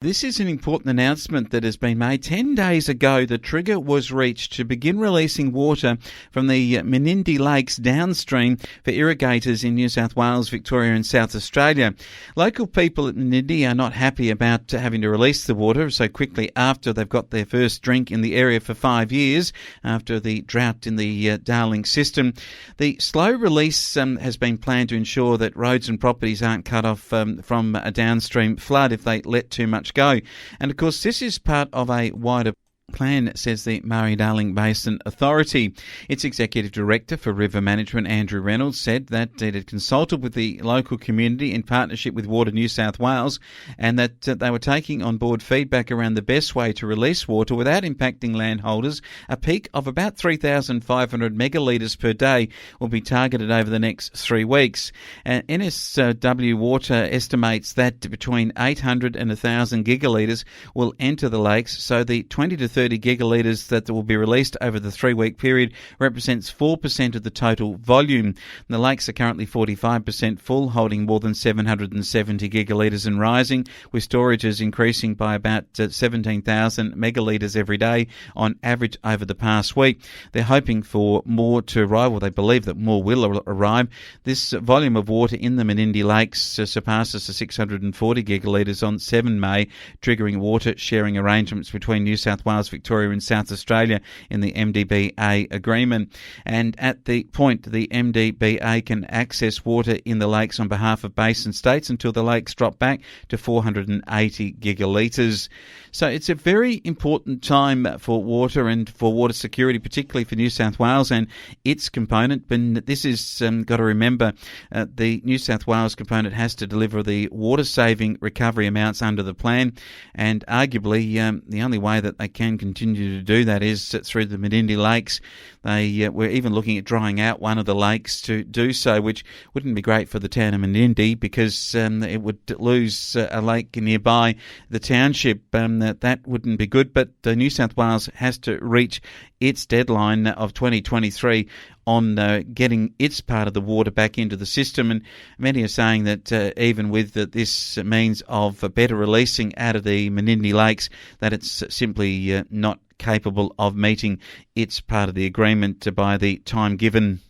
This is an important announcement that has been made 10 days ago. The trigger was reached to begin releasing water from the Menindee Lakes downstream for irrigators in New South Wales, Victoria and South Australia. Local people at Menindee are not happy about having to release the water so quickly after they've got their first drink in the area for 5 years after the drought in the Darling system. The slow release has been planned to ensure that roads and properties aren't cut off from a downstream flood if they let too much go. And of course, this is part of a wider plan, says the Murray-Darling Basin Authority. Its Executive Director for River Management, Andrew Reynolds, said that it had consulted with the local community in partnership with Water New South Wales and that they were taking on board feedback around the best way to release water without impacting landholders. A peak of about 3,500 megalitres per day will be targeted over the next 3 weeks. NSW Water estimates that between 800 and 1,000 gigalitres will enter the lakes, so the 20 to 30 gigalitres that will be released over the 3-week period represents 4% of the total volume. The lakes are currently 45% full, holding more than 770 gigalitres and rising, with storages increasing by about 17,000 megalitres every day on average over the past week. They're hoping for more to arrive, or they believe that more will arrive. This volume of water in the Menindee Lakes surpasses the 640 gigalitres on 7 May, triggering water sharing arrangements between New South Wales, Victoria and South Australia in the MDBA agreement. And at the point, the MDBA can access water in the lakes on behalf of basin states until the lakes drop back to 480 gigalitres. So it's a very important time for water and for water security, particularly for New South Wales and its component. But this is got to remember, the New South Wales component has to deliver the water-saving recovery amounts under the plan, and arguably the only way that they can continue to do that is through the Menindee Lakes. They were even looking at drying out one of the lakes to do so, which wouldn't be great for the town of Menindee because it would lose a lake nearby the township. That wouldn't be good, but New South Wales has to reach its deadline of 2023 on getting its part of the water back into the system. And many are saying that even with this means of better releasing out of the Menindee Lakes, that it's simply not capable of meeting its part of the agreement by the time given.